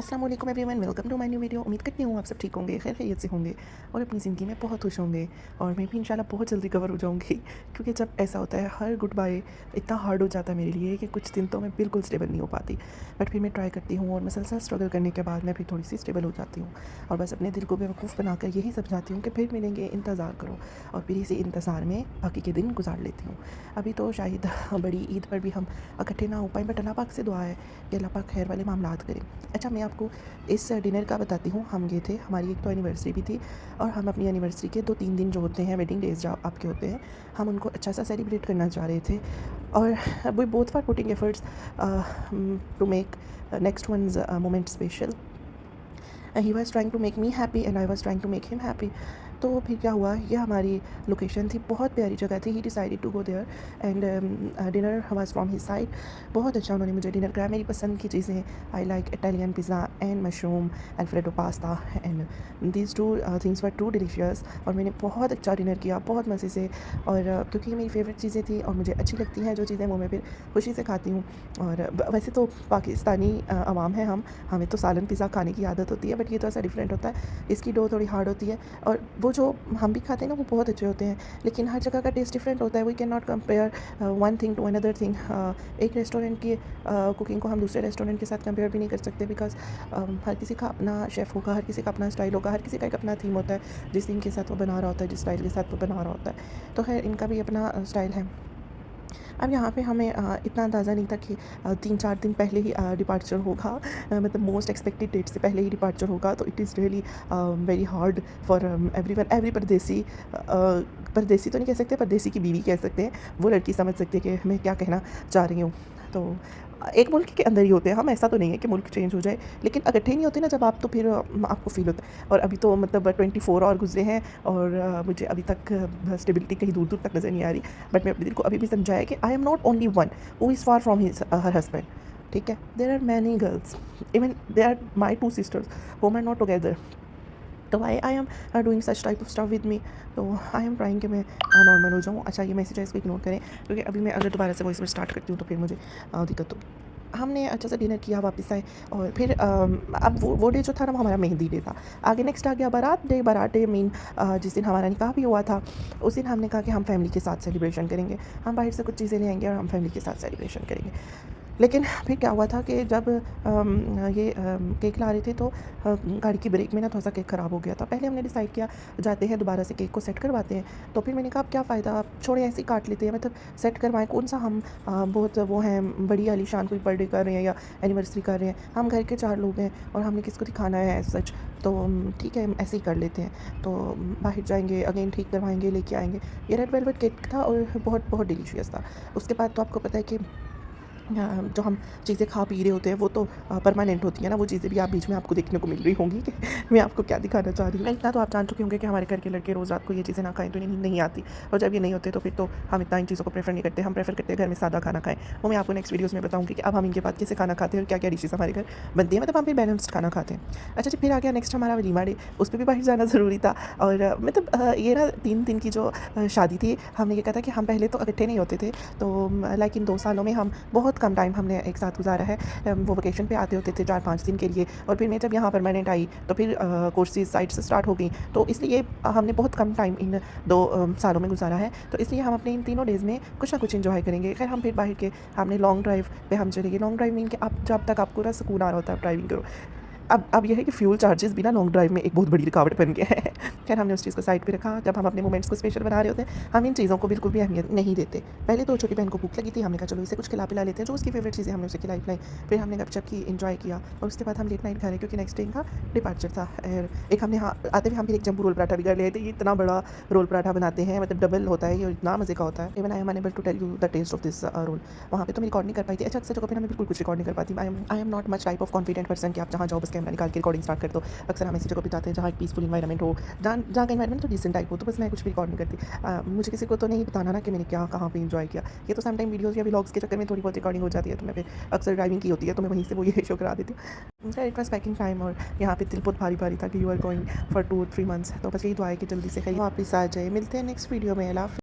अस्सलाम वालेकुम everyone, welcome to my new video. उम्मीद करती हूँ आप सब ठीक होंगे, खैर खैरियत से होंगे और अपनी ज़िंदगी में बहुत खुश होंगे। और मैं भी इंशाल्लाह बहुत जल्दी कवर हो जाऊँगी क्योंकि जब ऐसा होता है हर गुड बाय इतना हार्ड हो जाता है मेरे लिए कि कुछ दिन तो मैं बिल्कुल स्टेबल नहीं हो पाती। बट फिर मैं ट्राई करती हूँ और मुसलसल स्ट्रगल करने के बाद मैं फिर थोड़ी सी स्टेबल हो जाती हूँ और बस अपने दिल को बेवकूफ़ बनाकर यही समझाती हूँ कि फिर मिलेंगे, इंतज़ार करो। और फिर इसी इंतज़ार में बाकी के दिन गुजार लेती हूँ। अभी तो शायद बड़ी ईद पर भी हम इकट्ठे ना हो पाएँ, बट अल्लाह पाक से दुआ है कि अल्लाह पाक खैर वाले मामलात करें। अच्छा, मैं आपको इस डिनर का बताती हूँ। हम गए थे, हमारी एक तो एनिवर्सरी भी थी और हम अपनी एनिवर्सरी के 2-3 दिन जो होते हैं, वेडिंग डेज़ जो आपके होते हैं, हम उनको अच्छा सा सेलिब्रेट करना चाह रहे थे। और we both were putting efforts to make next one's moment special. He was trying to make me happy and I was trying to make him happy. तो फिर क्या हुआ, ये हमारी लोकेशन थी, बहुत प्यारी जगह थी। He decided to go there and dinner was from his side. बहुत अच्छा उन्होंने मुझे डिनर कराया, मेरी पसंद की चीज़ें। I like Italian pizza and mushroom Alfredo pasta and these two things were too delicious. और मैंने बहुत अच्छा डिनर किया, बहुत मज़े से। और क्योंकि ये मेरी फेवरेट चीज़ें थी और मुझे अच्छी लगती हैं जो चीज़ें, वो मैं फिर खुशी से खाती हूँ। और वैसे तो पाकिस्तानी अवाम है हम, हमें तो सालन पिज़्ज़ा खाने की आदत होती है, बट ये थोड़ा सा डिफरेंट होता है। इसकी डो थोड़ी हार्ड होती है और वो जो हम भी खाते हैं ना, वो बहुत अच्छे होते हैं। लेकिन हर जगह का टेस्ट डिफरेंट होता है। We can not compare one thing to another thing. एक रेस्टोरेंट की कुकिंग को हम दूसरे रेस्टोरेंट के साथ कंपेयर भी नहीं कर सकते, बिकॉज हर किसी का अपना शेफ़ होगा, हर किसी का अपना स्टाइल होगा, हर किसी का एक अपना थीम होता है जिस थीम के साथ वो बना रहा होता है, जिस स्टाइल के साथ वो बना रहा होता है। तो खैर इनका भी अपना स्टाइल है। अब यहाँ पे हमें इतना अंदाज़ा नहीं था कि 3-4 दिन पहले ही डिपार्चर होगा, मतलब मोस्ट एक्सपेक्टेड डेट से पहले ही डिपार्चर होगा। तो it is really very hard for everyone, every परदेसी। परदेसी तो नहीं कह सकते, परदेसी की बीवी कह सकते हैं। वो लड़की समझ सकती है कि मैं क्या कहना चाह रही हूँ। तो एक मुल्क के अंदर ही होते हैं हम, ऐसा तो नहीं है कि मुल्क चेंज हो जाए, लेकिन इकट्ठे नहीं होते ना जब आप, तो फिर आपको फ़ील होता है। और अभी तो मतलब 24 और गुजरे हैं और मुझे अभी तक स्टेबिलिटी कहीं दूर दूर तक नज़र नहीं आ रही। बट मैं अपने दिल को अभी भी समझाया कि I am not only one who is far from his her husband. ठीक है, there are many girls, even they are my 2 sisters home are not together. तो I am doing such type of stuff with me. तो I am trying कि मैं normal हो जाऊँ। अच्छा, ये मैसेज है, इसको इग्नोर करें क्योंकि अभी मैं अगर दोबारा से वॉइस में स्टार्ट करती हूँ तो फिर मुझे दिक्कत होगी। हमने अच्छा सा डिनर किया, वापस आए और फिर अब वो डे जो था ना, वो हमारा मेहंदी डे था। आगे नेक्स्ट आ गया बारात डे। बारात डे मीन जिस दिन हमारा निकाह भी हुआ था, उस दिन हमने कहा कि हम फैमिली के साथ सेलिब्रेशन करेंगे। हम बाहर से कुछ चीज़ें ले आएंगे और हम फैमिली के साथ सेलिब्रेशन करेंगे। लेकिन फिर क्या हुआ था कि जब केक ला रहे थे तो गाड़ी की ब्रेक में ना थोड़ा सा केक ख़राब हो गया था। पहले हमने डिसाइड किया जाते हैं दोबारा से केक को सेट करवाते हैं। तो फिर मैंने कहा अब क्या फ़ायदा, आप छोड़ें ऐसे ही काट लेते हैं, मतलब सेट करवाएं। कौन सा हम बहुत वो हैं बड़ी आलीशान कोई बर्थडे कर रहे हैं या एनिवर्सरी कर रहे हैं, हम घर के 4 लोग हैं और हमने किसको दिखाना है एज़ सच। तो ठीक है, हम ऐसे ही कर लेते हैं। तो बाहर जाएंगे, अगेन ठीक करवाएंगे, लेके आएंगे। ये रेड वेलवेट केक था और बहुत बहुत डिलीशियस था। उसके बाद तो आपको पता है कि जो हम चीज़ें खा पी रहे होते हैं वो तो परमानेंट होती हैं ना। वो चीज़ें भी आप बीच में आपको देखने को मिल रही होंगी कि मैं आपको क्या दिखाना चाह रही हूँ। इतना तो आप जान चुके होंगे कि हमारे घर के लड़के रोज़ रात को ये चीज़ें ना खाएं तो इन्हें नींद नहीं आती। और जब ये नहीं होते तो फिर तो हम इतना इन चीज़ों को प्रेफर नहीं करते। हम प्रेफर करते हैं घर में सादा खाना खाएं। वो मैं आपको नेक्स्ट वीडियोज़ में बताऊँगी कि अब हम इनके बाद कैसे खाना खाते हैं और क्या क्या डिशेज़ हमारे घर बनती हैं, मतलब हम फिर बैलेंस्ड खाना खाते हैं। अच्छा जी, फिर आ गया नेक्स्ट हमारा वलीमा डे। उस पर भी बाहर जाना ज़रूरी था। और मतलब ये ना 3 दिन की जो शादी थी, हमने ये कहा था कि हम पहले तो इकट्ठे नहीं होते थे। तो लाइक इन 2 सालों में हम बहुत कम टाइम हमने एक साथ गुजारा है। वो वेकेशन पे आते होते थे 4-5 दिन के लिए, और फिर मैं जब यहाँ परमानेंट आई तो फिर कोर्सेज साइट से स्टार्ट हो गई। तो इसलिए हमने बहुत कम टाइम इन 2 सालों में गुजारा है। तो इसलिए हम अपने इन तीनों डेज़ में कुछ ना कुछ एंजॉय करेंगे। खैर हम फिर बाहर के हमने लॉन्ग ड्राइव पे हम चले गए। लॉन्ग ड्राइव मीन कि आप जब तक आपको ना सुकून आ रहा होता है आप ड्राइविंग करो। अब ये है कि फ्यूल चार्जेस भी ना लॉन्ग ड्राइव में एक बहुत बड़ी रुकावट बन गया है। खैर हमने उस चीज़ को साइड पे रखा। जब हम अपने मोमेंट्स को स्पेशल बना रहे होते हैं, हम इन चीज़ों को बिल्कुल भी अहमियत नहीं देते। पहले तो छोटी बहन को भूख लगी थी, हमने कहा चलो इसे कुछ खिला पिला लेते हैं, जो उसकी फेवरेट चीज़ें हमने उसे खिलाई। फिर हमने गपशप की, एंजॉय किया और उसके बाद हम लेट नाइट खा रहे क्योंकि नेक्स्ट डे इनका डिपार्चर था। और एक हमने आते हुए हम फिर एक जम्बू रोल पराठा भी कर लिए थे। ये इतना बड़ा रोल पराठा बनाते हैं, मतलब डबल होता है, ये इतना मज़े का होता है। Even I am unable to tell you the taste of this roll. वहाँ पे तो मैं रिकॉर्ड नहीं कर पाई थी। अच्छा, अक्सर जगह पे मैं बिल्कुल कुछ रिकॉर्ड नहीं कर पाती। आई am not much type of confident person कि आप जहाँ जाओ बस कैमरा निकाल के रिकॉर्डिंग स्टार्ट कर दो। अक्सर हम ऐसी जगह पे जाते हैं जहाँ एक पीसफुल इन्वायरमेंट हो, जहाँ का इन्वायरमेंट तो डिसेंट टाइप हो, तो बस मैं कुछ भी रिकॉर्ड नहीं करती। मुझे किसी को तो नहीं बताना ना कि मैंने क्या कहाँ पे एंजॉय किया। ये तो समटाइम वीडियोज़ या व्लॉग्स के चक्कर में थोड़ी बहुत रिकॉर्डिंग हो जाती है, तो मैं फिर अक्सर ड्राइविंग की होती है तो मैं वहीं से वो ये शो करा देती हूँ। इट वॉज पैकिंग टाइम और यहाँ पे दिल बहुत भारी भारी था कि you are going for 2-3 months. तो बस यही दुआ है कि जल्दी से कहीं वापस आ जाए। मिलते हैं नेक्स्ट वीडियो में। अल्लाह हाफ़िज़।